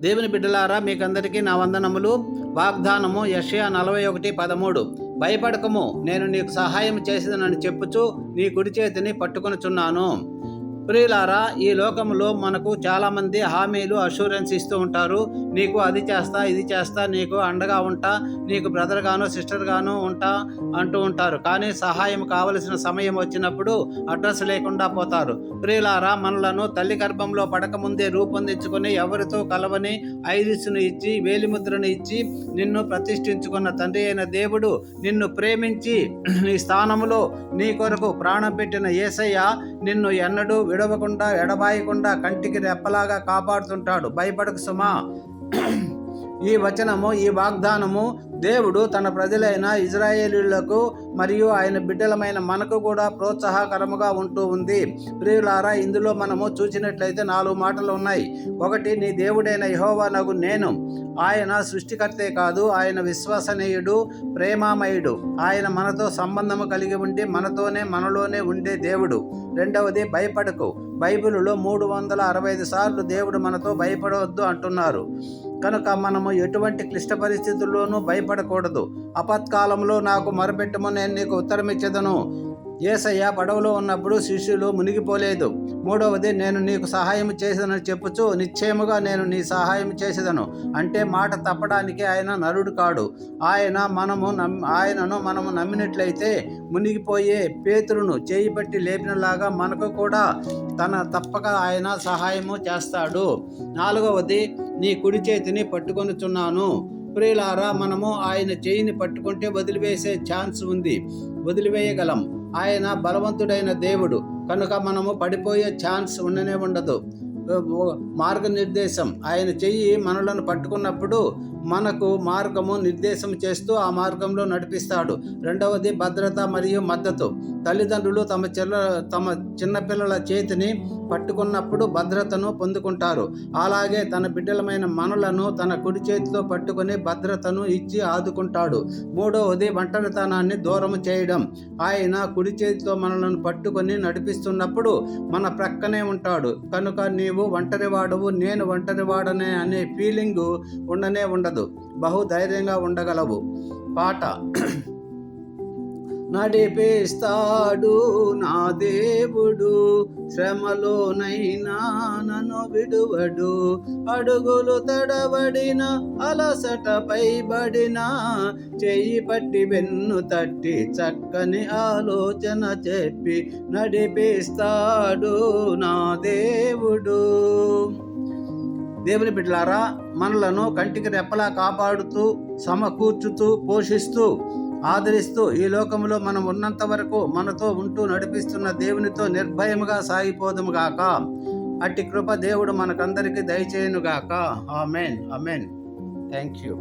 దేవుని బిడ్డలారా, మీకందరికీ నా వందనములు. వాగ్దానము యెషయా 41:13. భయపడకము, నేను నీకు సహాయం చేసేదనని చెప్పుచు నీ కుడి చేతిని పట్టుకొనుచున్నాను. ప్రియులారా, ఈ లోకంలో మనకు చాలామంది హామీలు, అష్యూరెన్స్ ఇస్తూ ఉంటారు. నీకు అది చేస్తా, ఇది చేస్తా, నీకు అండగా ఉంటా, నీకు బ్రదర్ గాను సిస్టర్ గాను ఉంటా అంటూ ఉంటారు. కానీ సహాయం కావలసిన సమయం వచ్చినప్పుడు అడ్రస్ లేకుండా పోతారు. ప్రియులారా, మనలను తల్లి గర్భంలో పడకముందే రూపొందించుకొని ఎవరితో కలవని ఐరిస్ను ఇచ్చి వేలిముద్రను ఇచ్చి నిన్ను ప్రతిష్ఠించుకున్న తండ్రి అయిన దేవుడు నిన్ను ప్రేమించి నీ స్థానములో నీ కొరకు ప్రాణం పెట్టిన యేసయ్య నిన్ను ఎన్నడూ విడవకుండా ఎడబాయకుండా కంటికి రెప్పలాగా కాపాడుతుంటాడు. భయపడకు సుమా. ఈ వచనము, ఈ వాగ్దానము దేవుడు తన ప్రజలైన ఇజ్రాయేలీయులకు మరియు ఆయన బిడ్డలమైన మనకు కూడా ప్రోత్సాహకరముగా ఉంటూ ఉంది. ప్రియులారా, ఇందులో మనము చూసినట్లయితే 4 మాటలు ఉన్నాయి. 1, నీ దేవుడైన యెహోవానగు నేను. ఆయన సృష్టికర్తే కాదు, ఆయన విశ్వసనీయుడు, ప్రేమామయుడు. ఆయన మనతో సంబంధము కలిగి ఉండి మనతోనే మనలోనే ఉండే దేవుడు. 2, భయపడకు. బైబిలులో 365 సార్లు దేవుడు మనతో భయపడవద్దు అంటున్నారు. కనుక మనము ఎటువంటి క్లిష్ట పరిస్థితుల్లోనూ భయపడకూడదు. ఆపత్కాలంలో నాకు మొరపెట్టుము, నేను నీకు ఉత్తరం ఇచ్చేదను. యేసయ్య పడవలో ఉన్నప్పుడు శిష్యులు మునిగిపోలేదు. 3, నేను నీకు సహాయం చేసేదనని చెప్పుచు నిశ్చయముగా నేను నీ సహాయం చేసేదను. అంటే మాట తప్పడానికి ఆయన నరుడు కాడు. ఆయనను మనము నమ్మినట్లయితే మునిగిపోయే పేతురును చేయి పట్టి లేపినలాగా మనకు కూడా తప్పక ఆయన సహాయము చేస్తాడు. 4, నీ కుడి చేతిని పట్టుకొనుచున్నాను. ప్రియులారా, మనము ఆయన చేయిని పట్టుకుంటే వదిలివేసే ఛాన్స్ ఉంది, వదిలివేయగలం. ఆయన బలవంతుడైన దేవుడు కనుక మనము పడిపోయే ఛాన్స్ ఉండనే ఉండదు. మార్గనిర్దేశం, ఆయన చెయ్యి మనలను పట్టుకున్నప్పుడు మనకు మార్గము నిర్దేశం చేస్తూ ఆ మార్గంలో నడిపిస్తాడు. 2, భద్రత మరియు మద్దతు. తల్లిదండ్రులు తమ చిన్నపిల్లల చేతిని పట్టుకున్నప్పుడు భద్రతను పొందుకుంటారు. అలాగే తన బిడ్డలమైన మనలను తన కుడి చేతితో పట్టుకొని భద్రతను ఇచ్చి ఆదుకుంటాడు. 3, ఒంటరితనాన్ని దూరం చేయడం. ఆయన కుడి చేతితో మనలను పట్టుకొని నడిపిస్తున్నప్పుడు మన ప్రక్కనే ఉంటాడు. కనుక నీవు ఒంటరివాడవు, నేను ఒంటరివాడనే అనే ఫీలింగు ఉండనే ఉండదు. బహుధైర్యంగా ఉండగలవు. పాట. నడిపిస్తాడు నా దేవుడు, శ్రమలోనైనా నన్ను విడువడు. అడుగులు తడబడిన అలసటపై బడిన చెయ్యి పట్టి వెన్ను తట్టి చక్కని ఆలోచన చెప్పి నడిపిస్తాడు నా దేవుడు. దేవుని బిడ్డలారా, మనలను కంటికి రెప్పలా కాపాడుతూ, సమకూర్చుతూ, పోషిస్తూ, ఆదరిస్తూ ఈ లోకంలో మనం ఉన్నంత వరకు మనతో ఉంటూ నడిపిస్తున్న దేవునితో నిర్భయముగా సాగిపోదుముగాక. అట్టి కృప దేవుడు మనకందరికీ దయచేయునుగాక. ఆమెన్. ఆమెన్. Thank you.